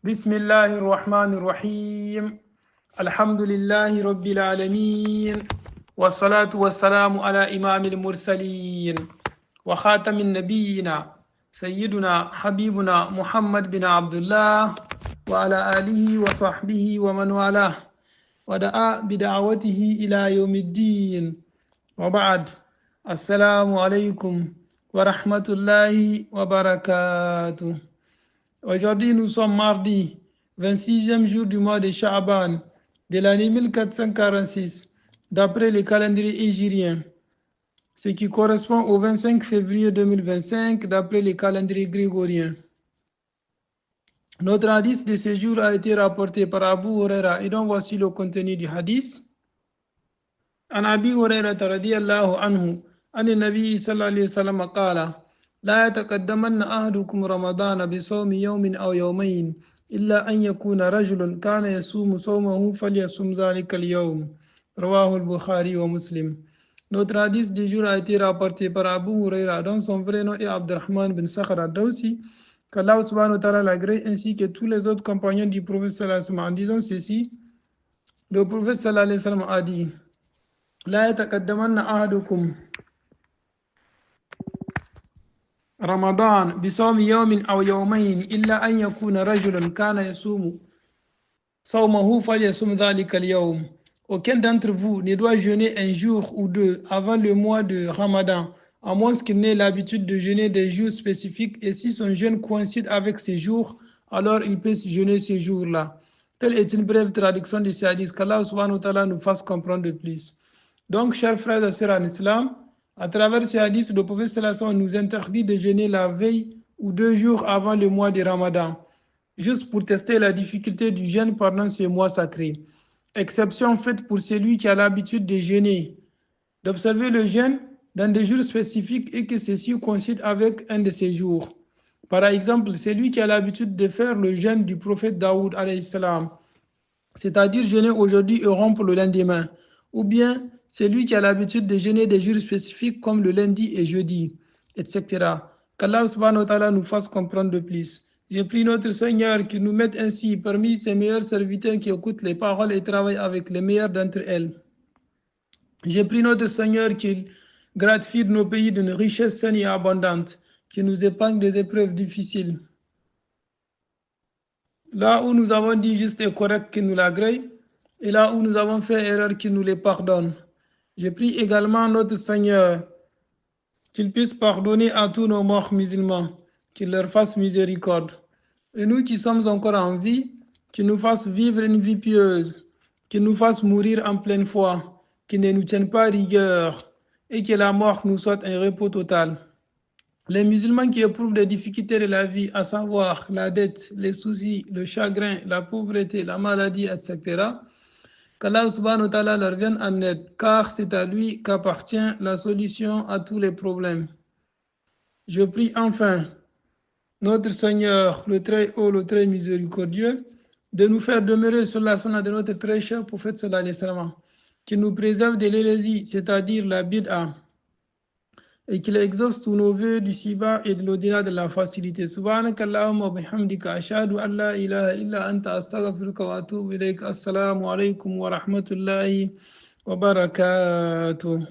بسم الله الرحمن الرحيم. الحمد لله رب العالمين، والصلاة والسلام على إمام المرسلين وخاتم النبيين سيدنا حبيبنا محمد بن عبد الله وعلى آله وصحبه ومن والاه ودعا بدعوته إلى يوم الدين، وبعد. السلام عليكم ورحمة الله وبركاته. Aujourd'hui, nous sommes mardi, 26e jour du mois de Sha'ban de l'année 1446, d'après le calendrier hégirien, ce qui correspond au 25 février 2025, d'après le calendrier grégorien. Notre hadith de ce jour a été rapporté par Abu Huraira, et donc voici le contenu du hadith. An Abi Huraira radiyallahu anhu, an Nabi sallallahu alayhi wa sallam qala: لا يتقدمن أحدكم رمضان بصوم يوم أو يومين إلا أن يكون رجل كان يصوم صومه فليصوم ذلك اليوم. رواه البخاري ومسلم. Notre hadith du jour a été rapporté par Abu Huraira, dont son vrai nom est Abdurrahman bin Sakhr ad-Dawsi, qu'Allah subhanahu wa ta'ala l'agrée, ainsi que tous les autres compagnons du prophète sallallahu alayhi wa sallam. En disant ceci, le prophète sallallahu alayhi wa sallam a dit: لا يتقدمن أحدكم رمضان بصوم يوم أو يومين إلا أن يكون رجل كان يصوم صومه فليصوم ذلك اليوم. Aucun d'entre vous ne doit jeûner un jour ou deux avant le mois de Ramadan, à moins qu'il n'ait l'habitude de jeûner des jours spécifiques, et si son jeûne coïncide avec ces jours, alors il peut jeûner ces jours-là. Telle est une brève traduction de ces hadiths, qu'Allah subhanahu wa ta'ala nous fasse comprendre de plus. Donc, chers frères et sœurs en islam, à travers ce hadith, le prophète sallallahu alayhi wa sallam nous interdit de jeûner la veille ou 2 jours avant le mois de Ramadan, juste pour tester la difficulté du jeûne pendant ce mois sacré. Exception faite pour celui qui a l'habitude de jeûner, d'observer le jeûne dans des jours spécifiques et que ceci coïncide avec un de ces jours. Par exemple, celui qui a l'habitude de faire le jeûne du prophète Daoud alayhi salam, c'est-à-dire jeûner aujourd'hui et rompre le lendemain, ou bien celui qui a l'habitude de jeûner des jours spécifiques comme le lundi et jeudi, etc. Qu'Allah subhanahu wa ta'ala nous fasse comprendre de plus. J'ai pris notre Seigneur qu'il nous mette ainsi parmi ses meilleurs serviteurs qui écoutent les paroles et travaillent avec les meilleurs d'entre elles. J'ai pris notre Seigneur qu'il gratifie nos pays d'une richesse saine et abondante, qu'il nous épargne des épreuves difficiles. Là où nous avons dit juste et correct, qu'il nous l'agrée, et là où nous avons fait erreur, qu'il nous les pardonne. Je prie également notre Seigneur qu'il puisse pardonner à tous nos morts musulmans, qu'il leur fasse miséricorde. Et nous qui sommes encore en vie, qu'il nous fasse vivre une vie pieuse, qu'il nous fasse mourir en pleine foi, qu'il ne nous tienne pas rigueur, et que la mort nous soit un repos total. Les musulmans qui éprouvent des difficultés de la vie, à savoir la dette, les soucis, le chagrin, la pauvreté, la maladie, etc., qu'Allah subhanahu wa ta'ala leur vienne en aide, car c'est à lui qu'appartient la solution à tous les problèmes. Je prie enfin notre Seigneur, le très haut, le très miséricordieux, de nous faire demeurer sur la sunna de notre très cher prophète sallallahu alayhi wa sallam, qu'il nous préserve de l'hérésie, c'est-à-dire la bid'a, et qu'il exauce tous nos vœux du ci-bas et de l'au-delà de la facilité. Subhanakallahumma wa bihamdika ashhadu an la ilaha illa anta astaghfiruka wa atubu ilayk. Assalamu alaikum wa rahmatullahi wa barakatuh.